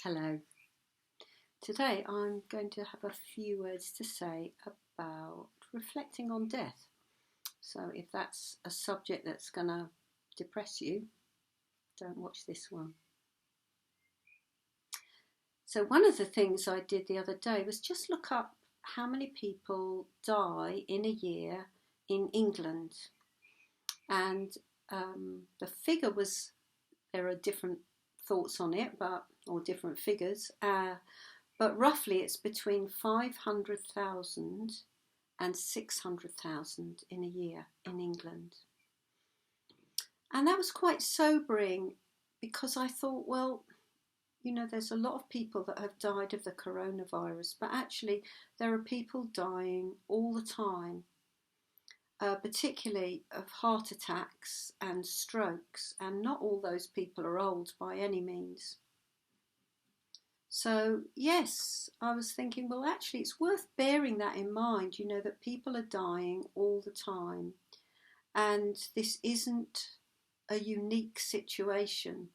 Hello. Today I'm going to have a few words to say about reflecting on death. So, if that's a subject that's going to depress you, don't watch this one. So, one of the things I did the other day was just look up how many people die in a year in England. And the figure was, there are different thoughts on it, or different figures. But roughly it's between 500,000 and 600,000 in a year in England. And that was quite sobering because I thought, well, there's a lot of people that have died of the coronavirus, but actually there are people dying all the time, particularly of heart attacks and strokes, and not all those people are old by any means. So, yes, I was thinking, well, actually, it's worth bearing that in mind, that people are dying all the time. And this isn't a unique situation.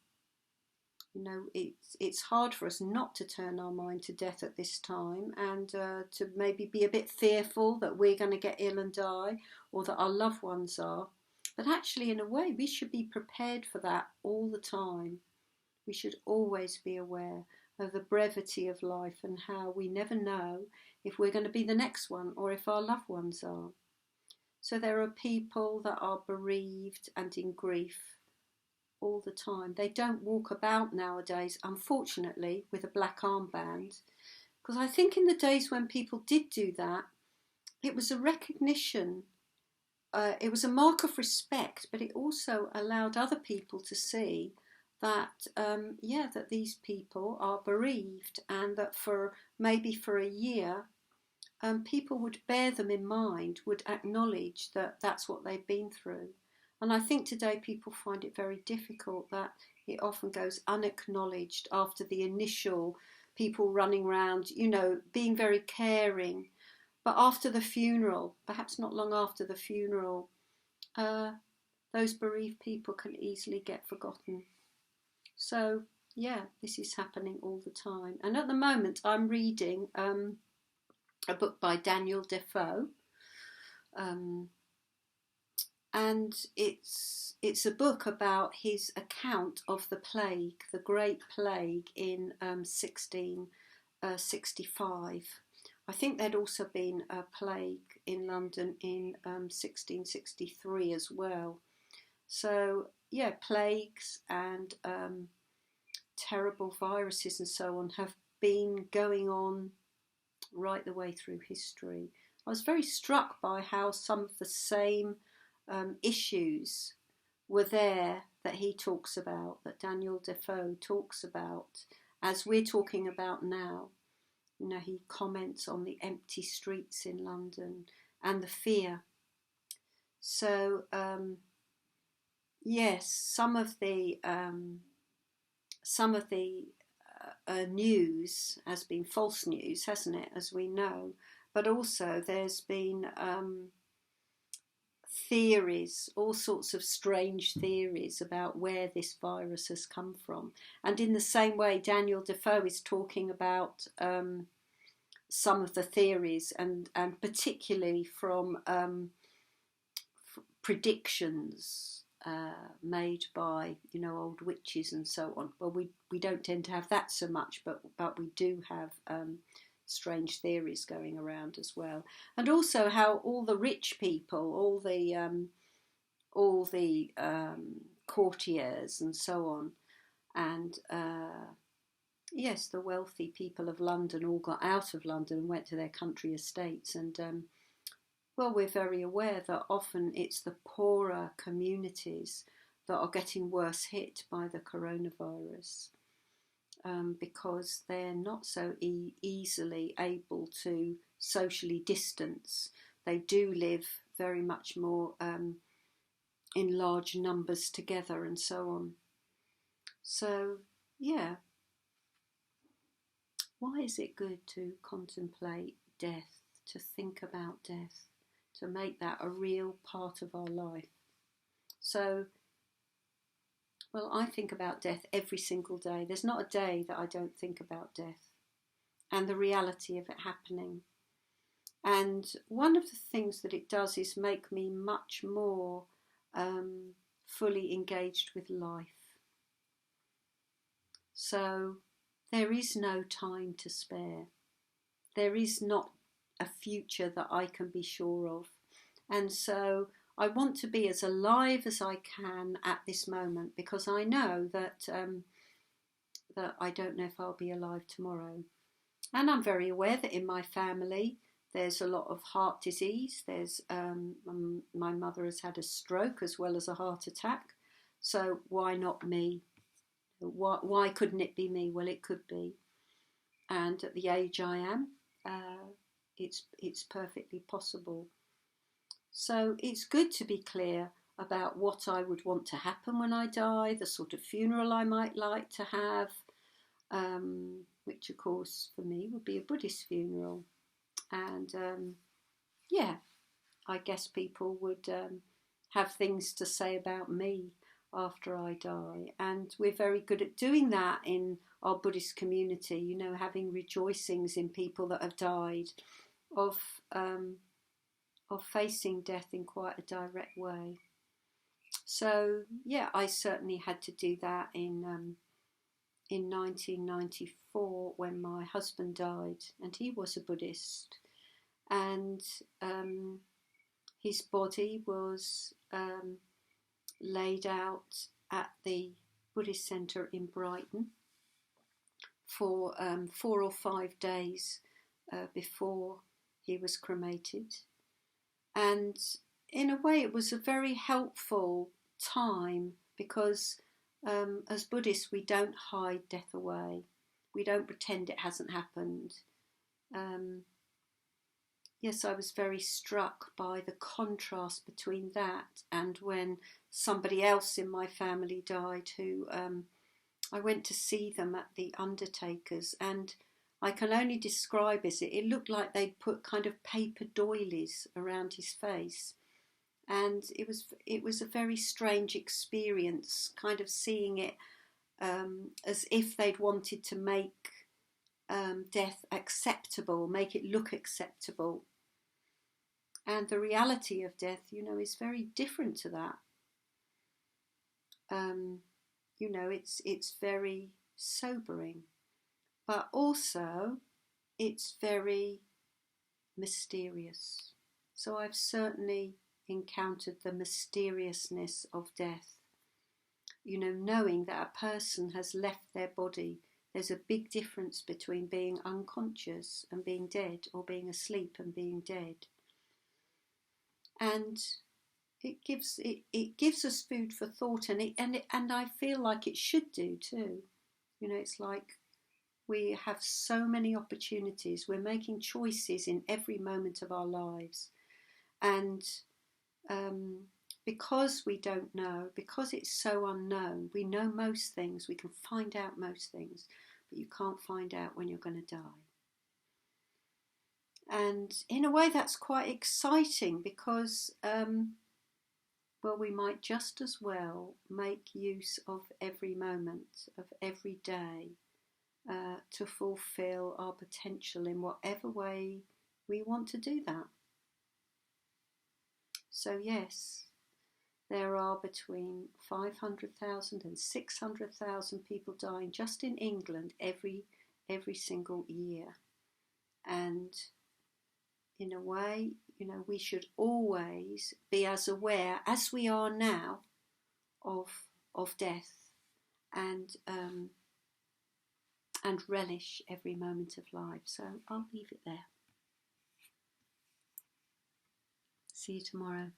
It's hard for us not to turn our mind to death at this time and to maybe be a bit fearful that we're going to get ill and die or that our loved ones are. But actually, in a way, we should be prepared for that all the time. We should always be aware of the brevity of life and how we never know if we're going to be the next one or if our loved ones are. So there are people that are bereaved and in grief all the time. They don't walk about nowadays, unfortunately, with a black armband, because I think in the days when people did do that, it was a recognition, it was a mark of respect, but it also allowed other people to see that that these people are bereaved, and that for a year people would bear them in mind, would acknowledge that that's what they've been through. And I think today people find it very difficult, that it often goes unacknowledged after the initial people running around, being very caring. But after the funeral, perhaps not long after the funeral, those bereaved people can easily get forgotten. So, this is happening all the time. And at the moment, I'm reading a book by Daniel Defoe. And it's a book about his account of the plague, the Great Plague in 1665. I think there'd also been a plague in London in 1663 as well. So, plagues and terrible viruses and so on have been going on right the way through history. I was very struck by how some of the same issues were there that he talks about, that Daniel Defoe talks about, as we're talking about now. He comments on the empty streets in London and the fear. So, yes, some of the news has been false news, hasn't it, as we know, but also there's been theories, all sorts of strange theories about where this virus has come from. And in the same way, Daniel Defoe is talking about some of the theories, and particularly from predictions made by old witches and so on. Well, we don't tend to have that so much, but we do have strange theories going around as well. And also how all the rich people, all the courtiers and so on, and yes, the wealthy people of London all got out of London and went to their country estates. And we're very aware that often it's the poorer communities that are getting worse hit by the coronavirus, because they're not so easily able to socially distance. They do live very much more in large numbers together and so on. So, why is it good to contemplate death, to think about death, to make that a real part of our life? So, Well, I think about death every single day. There's not a day that I don't think about death and the reality of it happening. And one of the things that it does is make me much more fully engaged with life. So there is no time to spare. There is not a future that I can be sure of. And so I want to be as alive as I can at this moment, because I know that that I don't know if I'll be alive tomorrow. And I'm very aware that in my family there's a lot of heart disease. There's my mother has had a stroke as well as a heart attack. So why not me? Why couldn't it be me? Well, it could be. And at the age I am, it's perfectly possible. So it's good to be clear about what I would want to happen when I die, the sort of funeral I might like to have, which of course for me would be a Buddhist funeral. And yeah, I guess people would have things to say about me after I die. And we're very good at doing that in our Buddhist community, you know, having rejoicings in people that have died, of facing death in quite a direct way. So yeah, I certainly had to do that in 1994 when my husband died, and he was a Buddhist, and his body was laid out at the Buddhist centre in Brighton for 4 or 5 days before he was cremated. And in a way it was a very helpful time, because as Buddhists we don't hide death away. We don't pretend it hasn't happened. Yes, I was very struck by the contrast between that and when somebody else in my family died, who I went to see them at the undertakers, and I can only describe it looked like they'd put kind of paper doilies around his face, and it was a very strange experience, kind of seeing it as if they'd wanted to make death acceptable, make it look acceptable. And the reality of death, you know, is very different to that. You know, it's very sobering, but also it's very mysterious. So I've certainly encountered the mysteriousness of death. You know, knowing that a person has left their body. There's a big difference between being unconscious and being dead, or being asleep and being dead. And it gives us food for thought, and I feel like it should do too. You know, it's like we have so many opportunities. We're making choices in every moment of our lives, and because we don't know, because it's so unknown, we know most things, we can find out most things, but you can't find out when you're going to die. And in a way that's quite exciting, because well, we might just as well make use of every moment of every day to fulfill our potential in whatever way we want to do that. So yes, there are between 500,000 and 600,000 people dying just in England every single year. And in a way, you know, we should always be as aware as we are now of death, and relish every moment of life. So I'll leave it there. See you tomorrow.